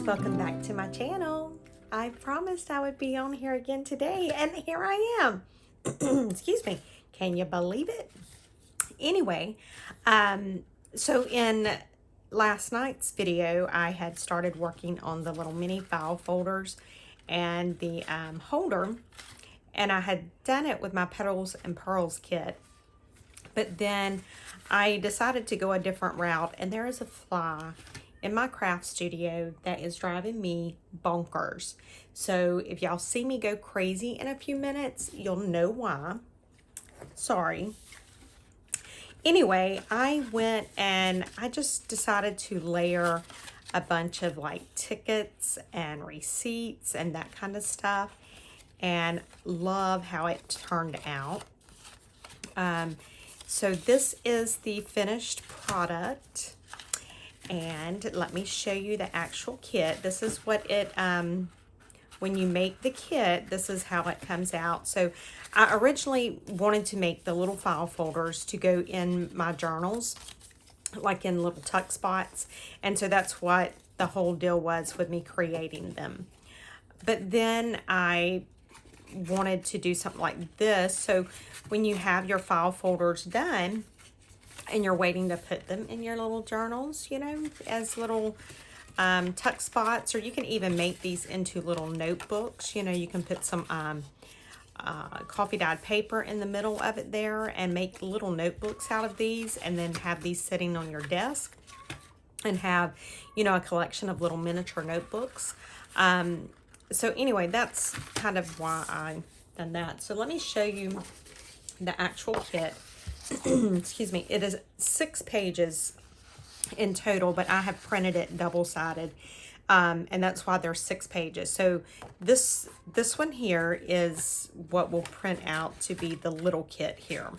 welcome back to my channel. I promised I would be on here again today, and here I am. Excuse me. Can you believe it? Anyway, so in last night's video, I had started working on the little mini file folders and the holder, and I had done it with my Petals and Pearls kit. But then I decided to go a different route, and there is a fly in my craft studio that is driving me bonkers. So if y'all see me go crazy in a few minutes, you'll know why. Sorry. Anyway, I went and I just decided to layer a bunch of like tickets and receipts and that kind of stuff, and love how it turned out. So this is the finished product, and let me show you the actual kit. This is what it, when you make the kit, this is how it comes out. So I originally wanted to make the little file folders to go in my journals, like in little tuck spots. And so that's what the whole deal was with me creating them. But then I wanted to do something like this. So when you have your file folders done and you're waiting to put them in your little journals, you know, as little tuck spots, or you can even make these into little notebooks. You know, you can put some coffee dyed paper in the middle of it there and make little notebooks out of these, and then have these sitting on your desk and have, you know, a collection of little miniature notebooks. So anyway, that's kind of why I done that. So let me show you the actual kit. Excuse me. It is 6 pages in total, but I have printed it double-sided, and that's why there's 6 pages. So this one here is what will print out to be the little kit here.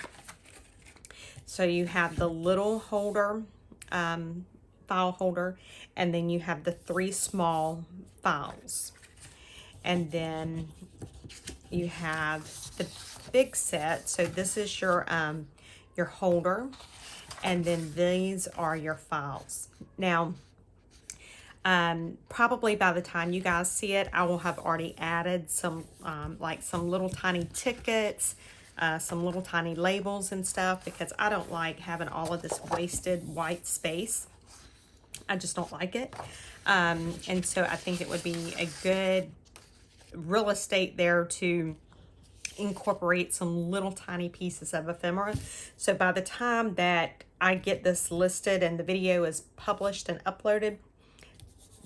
So you have the little holder, file holder, and then you have the 3 small files. And then you have the big set. So this is your holder, and then these are your files. Now, probably by the time you guys see it, I will have already added some like some little tiny tickets, some little tiny labels and stuff, because I don't like having all of this wasted white space. I just don't like it. And so I think it would be a good real estate there to incorporate some little tiny pieces of ephemera. So by the time that I get this listed and the video is published and uploaded,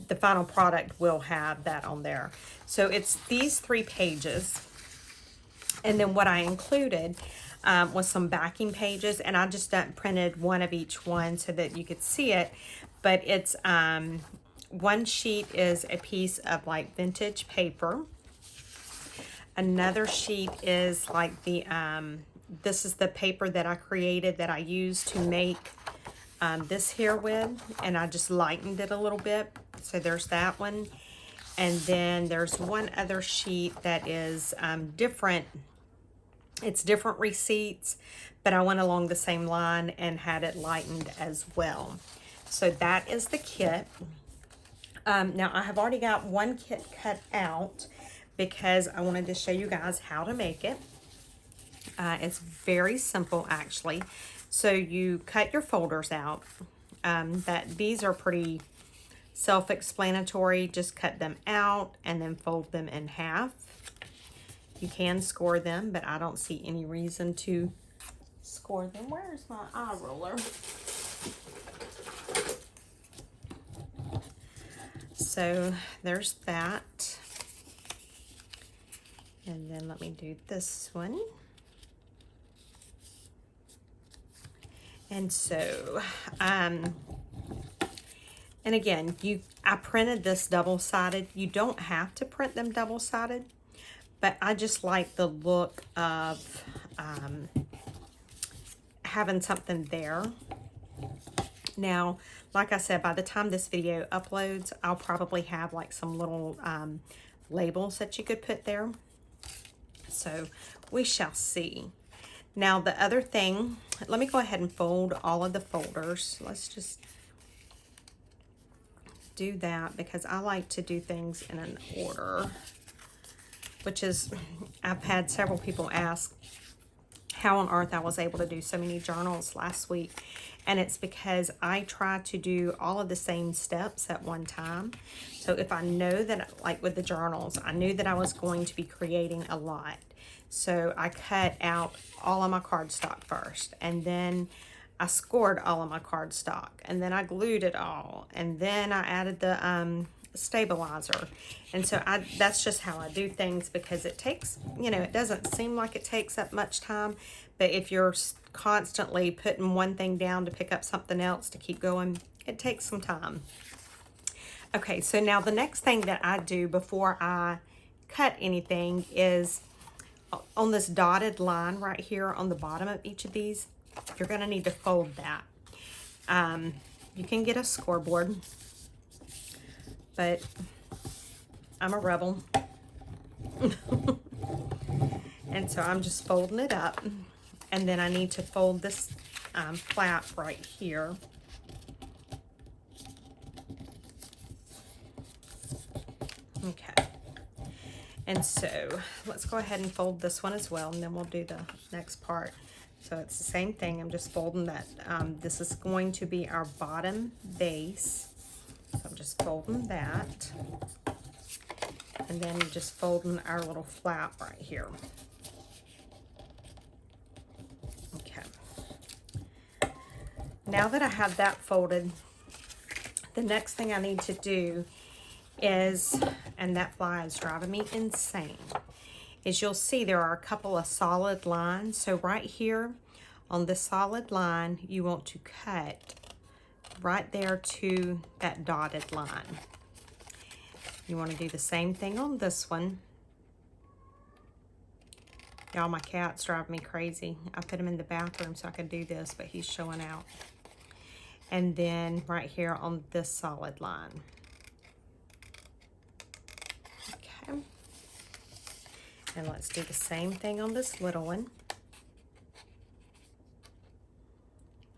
the final product will have that on there. So it's these 3 pages, and then what I included was some backing pages, and I just printed one of each one so that you could see it. But it's one sheet is a piece of like vintage paper. Another sheet is like the this is the paper that I created that I used to make this here with, and I just lightened it a little bit. So there's that one. And then there's one other sheet that is different. It's different receipts, but I went along the same line and had it lightened as well. So that is the kit. Now I have already got one kit cut out because I wanted to show you guys how to make it. It's very simple, actually. So you cut your folders out. These are pretty self-explanatory. Just cut them out and then fold them in half. You can score them, but I don't see any reason to score them. Where's my eye roller? So there's that. And then let me do this one. And so, and again, I printed this double-sided. You don't have to print them double-sided, but I just like the look of having something there. Now, like I said, by the time this video uploads, I'll probably have like some little labels that you could put there. So we shall see. Now the other thing, let me go ahead and fold all of the folders. Let's just do that because I like to do things in an order, which is, I've had several people ask how on earth I was able to do so many journals last week. And it's because I try to do all of the same steps at one time. So if I know that, like with the journals, I knew that I was going to be creating a lot. So I cut out all of my cardstock first, and then I scored all of my cardstock, and then I glued it all, and then I added the stabilizer. And so that's just how I do things, because it takes, you know, it doesn't seem like it takes up much time, but if you're constantly putting one thing down to pick up something else to keep going, it takes some time. Okay, so now the next thing that I do before I cut anything is on this dotted line right here on the bottom of each of these, you're going to need to fold that. You can get a scoreboard, but I'm a rebel. And so I'm just folding it up. And then I need to fold this flap right here. Okay. And so let's go ahead and fold this one as well, and then we'll do the next part. So it's the same thing. I'm just folding that. This is going to be our bottom base. So I'm just folding that. And then just folding our little flap right here. Okay. Now that I have that folded, the next thing I need to do is, and that fly is driving me insane, is you'll see there are a couple of solid lines. So right here on the solid line, you want to cut right there to that dotted line. You want to do the same thing on this one. Y'all, my cat's driving me crazy. I put him in the bathroom so I could do this, but he's showing out. And then right here on this solid line. Okay. And let's do the same thing on this little one.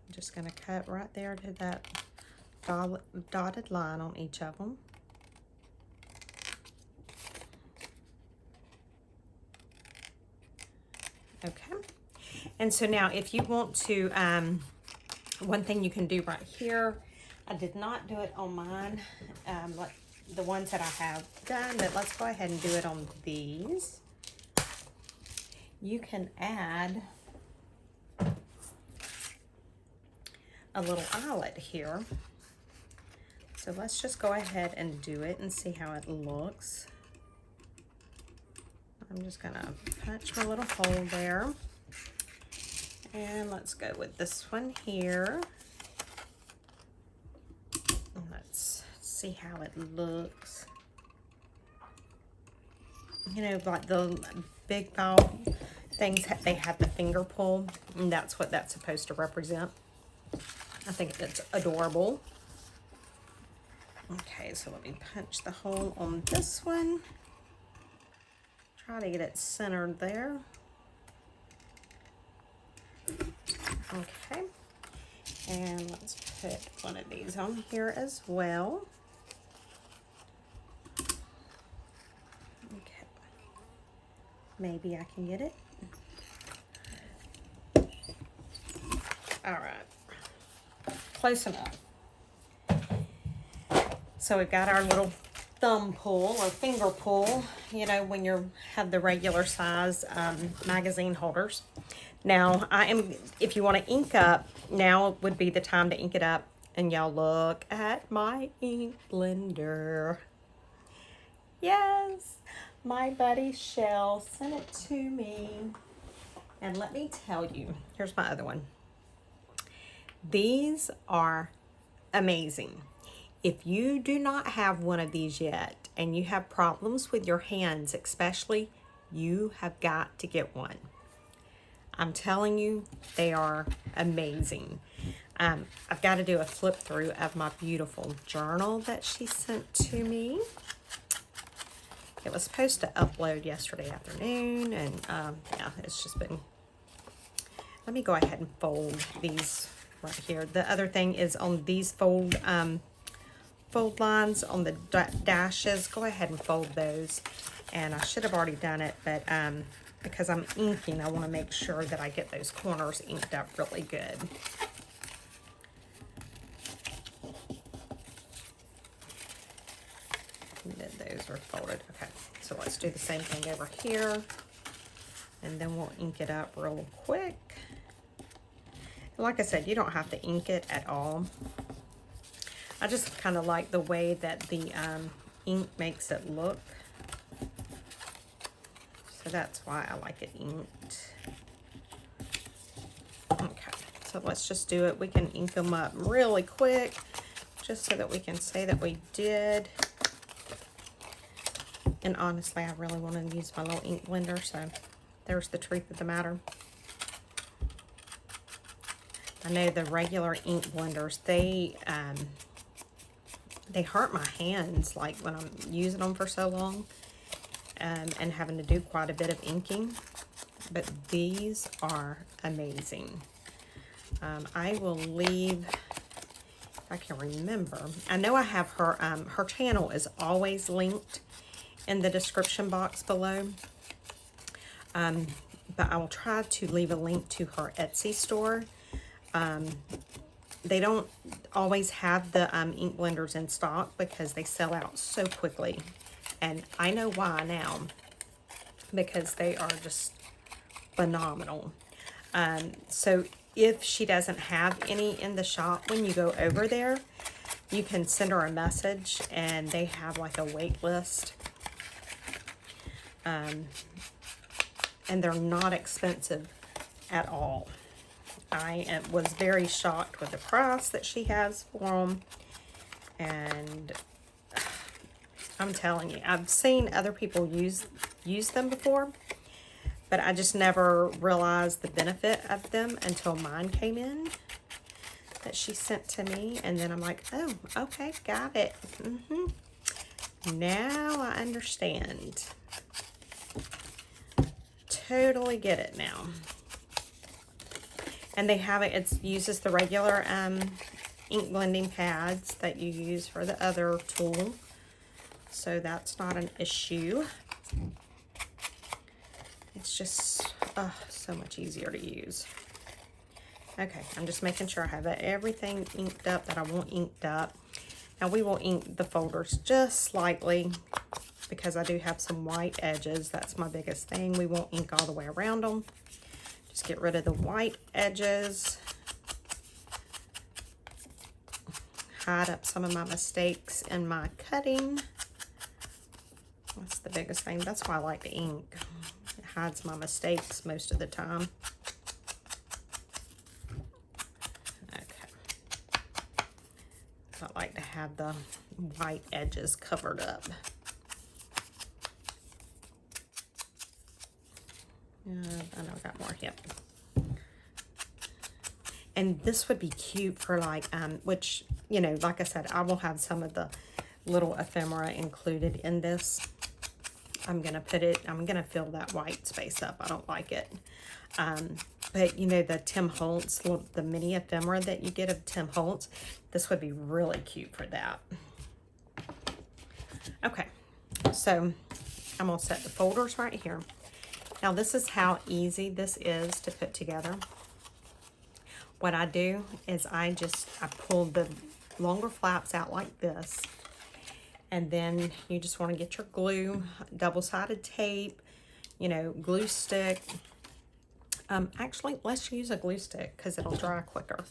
I'm just going to cut right there to that dotted line on each of them. Okay. And so now if you want to, one thing you can do right here, I did not do it on mine, like the ones that I have done, but let's go ahead and do it on these. You can add a little eyelet here. So let's just go ahead and do it and see how it looks. I'm just gonna punch my little hole there. And let's go with this one here. Let's see how it looks. You know, like the big ball things, they have the finger pull, and that's what that's supposed to represent. I think it's adorable. Okay, so let me punch the hole on this one. Try to get it centered there. Okay, and let's put one of these on here as well. Okay, maybe I can get it. All right, close enough. So we've got our little thumb pull or finger pull, you know, when you have the regular size magazine holders. Now, if you want to ink up, now would be the time to ink it up. And y'all look at my ink blender. Yes, my buddy Chelle sent it to me. And let me tell you, here's my other one. These are amazing. If you do not have one of these yet, and you have problems with your hands especially, you have got to get one. I'm telling you, they are amazing. I've got to do a flip through of my beautiful journal that she sent to me. It was supposed to upload yesterday afternoon, and yeah, it's just been... Let me go ahead and fold these right here. The other thing is on these fold fold lines on the dashes, go ahead and fold those. And I should have already done it, but because I'm inking, I want to make sure that I get those corners inked up really good. And then those are folded. Okay, so let's do the same thing over here. And then we'll ink it up real quick. Like I said, you don't have to ink it at all. I just kind of like the way that the ink makes it look. So that's why I like it inked. Okay, so let's just do it. We can ink them up really quick, just so that we can say that we did. And honestly, I really want to use my little ink blender, so there's the truth of the matter. I know the regular ink blenders, they hurt my hands, like when I'm using them for so long, and having to do quite a bit of inking. But these are amazing. I will leave, if I can remember, I know I have her, her channel is always linked in the description box below. But I will try to leave a link to her Etsy store. They don't always have the ink blenders in stock because they sell out so quickly. And I know why now, because they are just phenomenal. So if she doesn't have any in the shop, when you go over there, you can send her a message and they have like a wait list. And they're not expensive at all. I was very shocked with the price that she has for them. And I'm telling you, I've seen other people use them before, but I just never realized the benefit of them until mine came in that she sent to me. And then I'm like, oh, okay, got it. Now I understand. Totally get it now. And they have it, it uses the regular ink blending pads that you use for the other tool. So that's not an issue. It's just so much easier to use. Okay, I'm just making sure I have everything inked up that I want inked up. Now we will ink the folders just slightly because I do have some white edges. That's my biggest thing. We won't ink all the way around them. Just get rid of the white edges. Hide up some of my mistakes in my cutting. That's the biggest thing. That's why I like to ink. It hides my mistakes most of the time. Okay. I like to have the white edges covered up. I know I got more, yep. And this would be cute for like, which, you know, like I said, I will have some of the little ephemera included in this. I'm going to put it, I'm going to fill that white space up. I don't like it. But, you know, the Tim Holtz, the mini ephemera that you get of Tim Holtz, this would be really cute for that. Okay, so I'm going to set the folders right here. Now, this is how easy this is to put together. What I do is I pull the longer flaps out like this. And then you just want to get your glue, double-sided tape, you know, glue stick. Actually, let's use a glue stick because it'll dry quicker.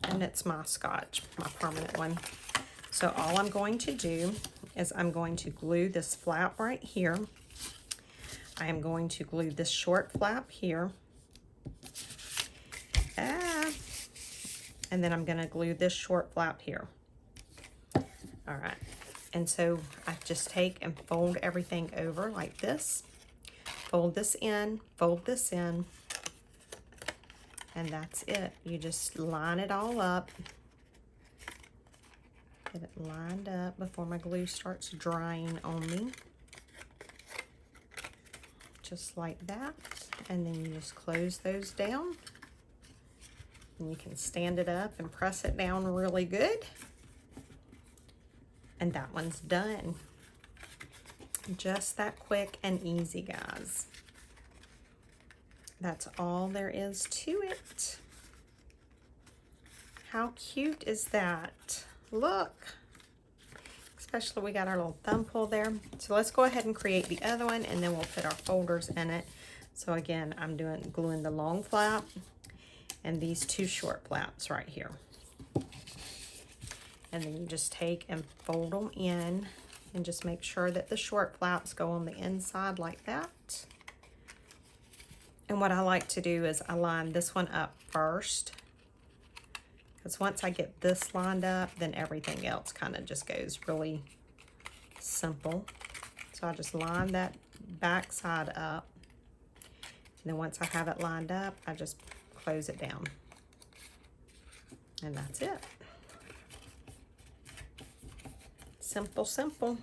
And it's my Scotch, my permanent one. So all I'm going to do is I'm going to glue this flap right here. I am going to glue this short flap here. And then I'm going to glue this short flap here. All right. And so I just take and fold everything over like this. Fold this in, and that's it. You just line it all up. Get it lined up before my glue starts drying on me. Just like that. And then you just close those down. And you can stand it up and press it down really good. And that one's done. Just that quick and easy, guys. That's all there is to it. How cute is that? Look. Especially we got our little thumb pull there. So let's go ahead and create the other one, and then we'll put our folders in it. So again, I'm gluing the long flap and these two short flaps right here. And then you just take and fold them in, and just make sure that the short flaps go on the inside like that. And what I like to do is I line this one up first, because once I get this lined up, then everything else kind of just goes really simple. So I just line that back side up, and then once I have it lined up, I just close it down. And that's it. Simple, simple.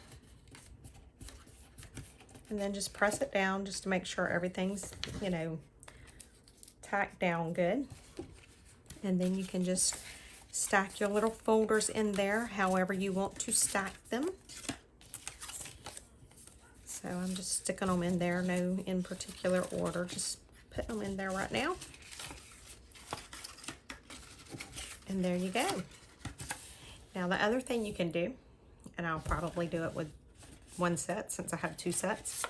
And then just press it down just to make sure everything's, you know, tacked down good. And then you can just stack your little folders in there however you want to stack them. So I'm just sticking them in there, no in particular order, just putting them in there right now. And there you go. Now the other thing you can do, and I'll probably do it with one set since I have two sets.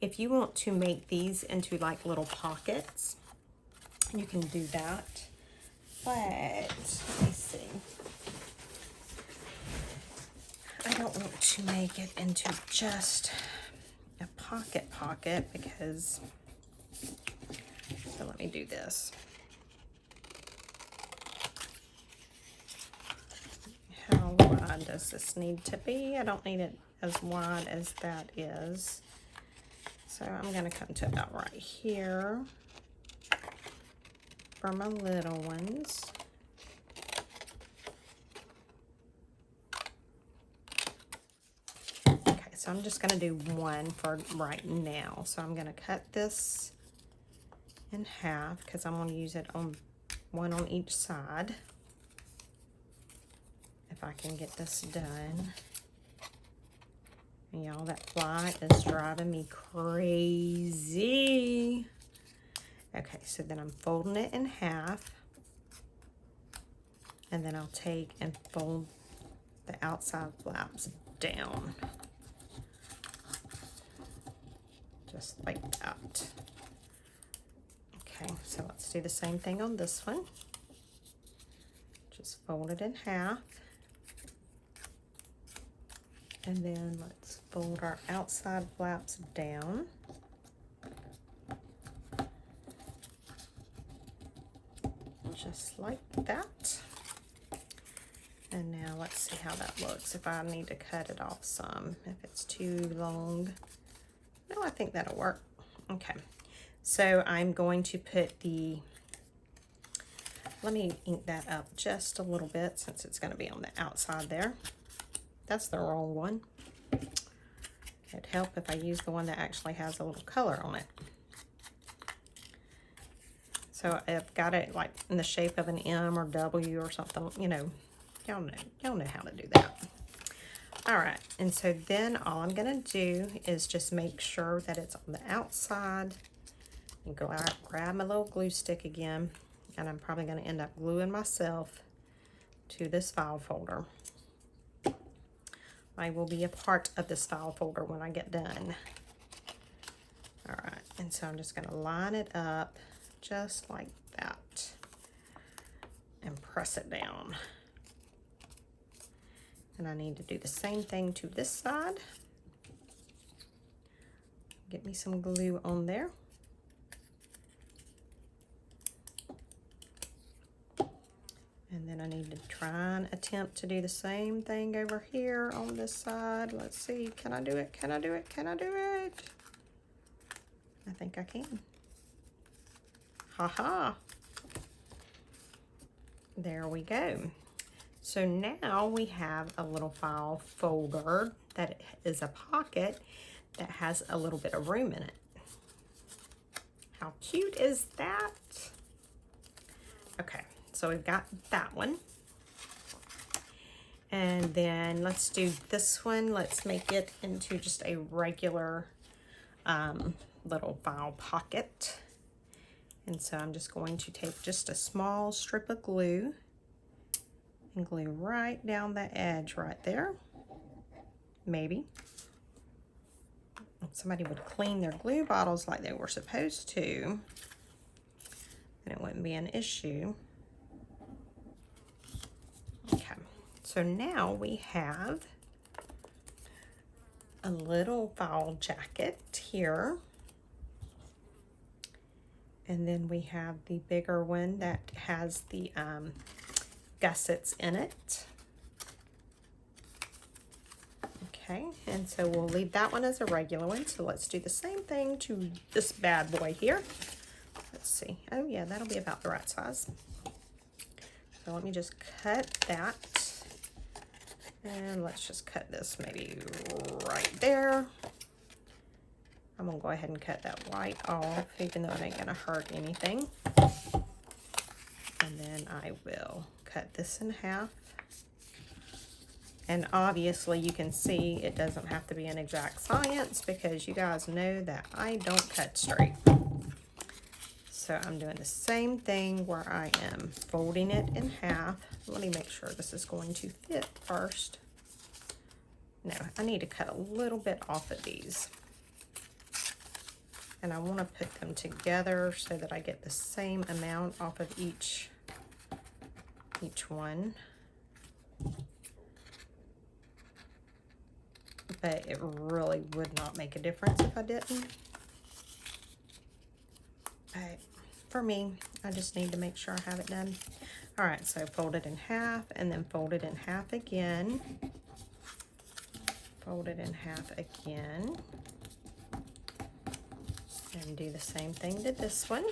If you want to make these into like little pockets, you can do that. But let me see. I don't want to make it into just a pocket because, so let me do this. How wide does this need to be? I don't need it as wide as that is. So I'm going to come to about right here for my little ones. Okay, so I'm just going to do one for right now. So I'm going to cut this in half because I'm going to use it on one on each side. If I can get this done. And y'all, that fly is driving me crazy. Okay, so then I'm folding it in half. And then I'll take and fold the outside flaps down. Just like that. Okay, so let's do the same thing on this one. Just fold it in half. And then let's fold our outside flaps down. Just like that. And now let's see how that looks. If I need to cut it off some, if it's too long. No, I think that'll work. Okay. So I'm going to put the, let me ink that up just a little bit since it's going to be on the outside there. That's the wrong one. It'd help if I use the one that actually has a little color on it. So I've got it like in the shape of an M or W or something, you know, y'all know how to do that. All right, and so then all I'm gonna do is just make sure that it's on the outside and go out, grab my little glue stick again, and I'm probably gonna end up gluing myself to this file folder. I will be a part of this file folder when I get done. All right, and so I'm just gonna line it up just like that and press it down. And I need to do the same thing to this side. Get me some glue on there. And then I need to try and attempt to do the same thing over here on this side. Let's see, can I do it? Can I do it? Can I do it? I think I can. Ha-ha. There we go. So now we have a little file folder that is a pocket that has a little bit of room in it. How cute is that? Okay, so we've got that one. And then let's do this one. Let's make it into just a regular little file pocket. And so I'm just going to take just a small strip of glue and glue right down the edge right there. Maybe. If somebody would clean their glue bottles like they were supposed to, then it wouldn't be an issue. Okay, so now we have a little file jacket here. And then we have the bigger one that has the gussets in it. Okay, and so we'll leave that one as a regular one. So let's do the same thing to this bad boy here. Let's see. Oh yeah, that'll be about the right size. So let me just cut that. And let's just cut this maybe right there. I'm gonna go ahead and cut that white off, even though it ain't gonna hurt anything. And then I will cut this in half. And obviously you can see it doesn't have to be an exact science because you guys know that I don't cut straight. So I'm doing the same thing where I am folding it in half. Let me make sure this is going to fit first. No, I need to cut a little bit off of these. And I want to put them together so that I get the same amount off of each one. But it really would not make a difference if I didn't. But for me, I just need to make sure I have it done. All right, so fold it in half and then fold it in half again. Fold it in half again. And do the same thing to this one.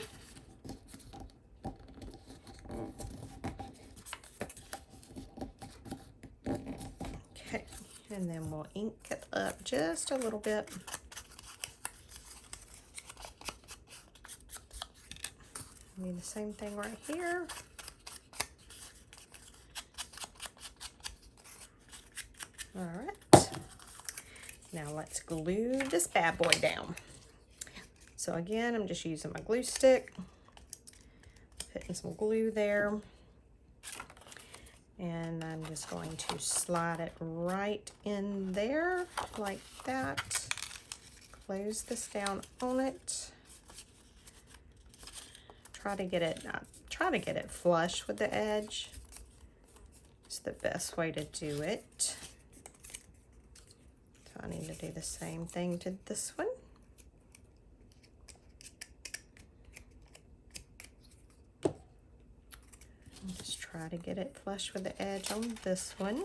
Okay, and then we'll ink it up just a little bit. Do the same thing right here. All right, now let's glue this bad boy down. So again, I'm just using my glue stick, putting some glue there, and I'm just going to slide it right in there like that. Close this down on it. Try to get it flush with the edge. It's the best way to do it. So I need to do the same thing to this one. Just try to get it flush with the edge on this one.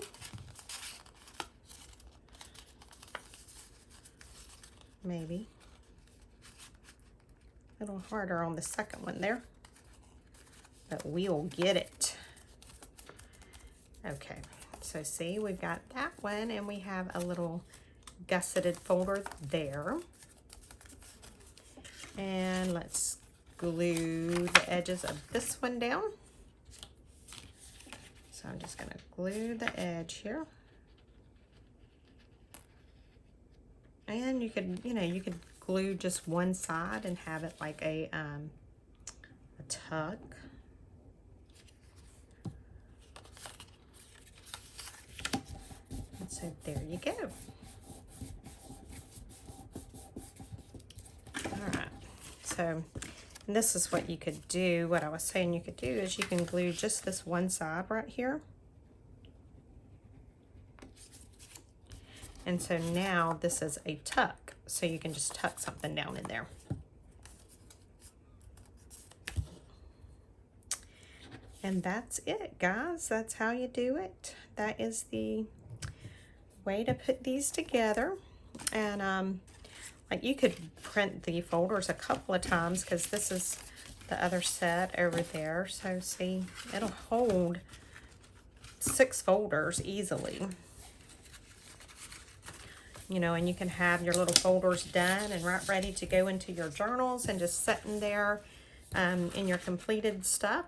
Maybe. A little harder on the second one there. But we'll get it. Okay, so see, we've got that one and we have a little gusseted folder there. And let's glue the edges of this one down. So I'm just going to glue the edge here. And you could, you could glue just one side and have it like a tuck. And so there you go. All right. So and this is what you could do. What I was saying you could do is you can glue just this one side right here. And so now this is a tuck. So you can just tuck something down in there. And that's it, guys. That's how you do it. That is the way to put these together. And like you could print the folders a couple of times because this is the other set over there. So see, it'll hold 6 folders easily. And you can have your little folders done and right ready to go into your journals and just sitting there in your completed stuff.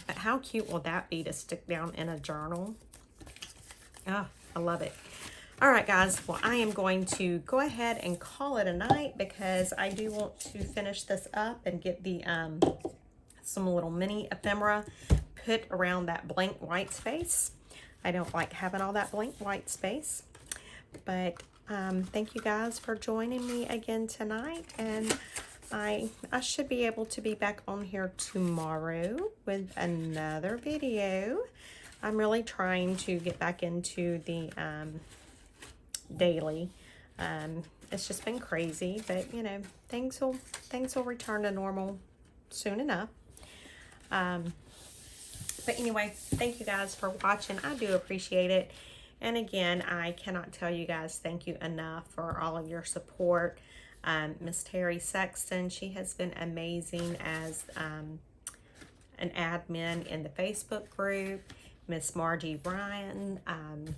But how cute will that be to stick down in a journal? Oh, I love it. All right, guys. Well, I am going to go ahead and call it a night because I do want to finish this up and get the some little mini ephemera put around that blank white space. I don't like having all that blank white space. But thank you guys for joining me again tonight. And I should be able to be back on here tomorrow with another video. I'm really trying to get back into the daily. It's just been crazy, but you know, things will return to normal soon enough. But anyway, thank you guys for watching. I do appreciate it. And again, I cannot tell you guys thank you enough for all of your support. Miss Terry Sexton, she has been amazing as an admin in the Facebook group. Miss Margie Bryan,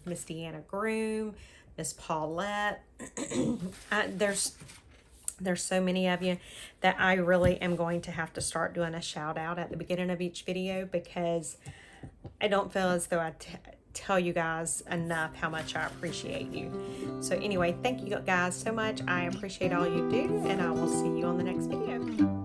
Miss Deanna Groom, Miss Paulette. There's so many of you that I really am going to have to start doing a shout out at the beginning of each video because I don't feel as though I tell you guys enough how much I appreciate you. So anyway, thank you guys so much. I appreciate all you do, and I will see you on the next video.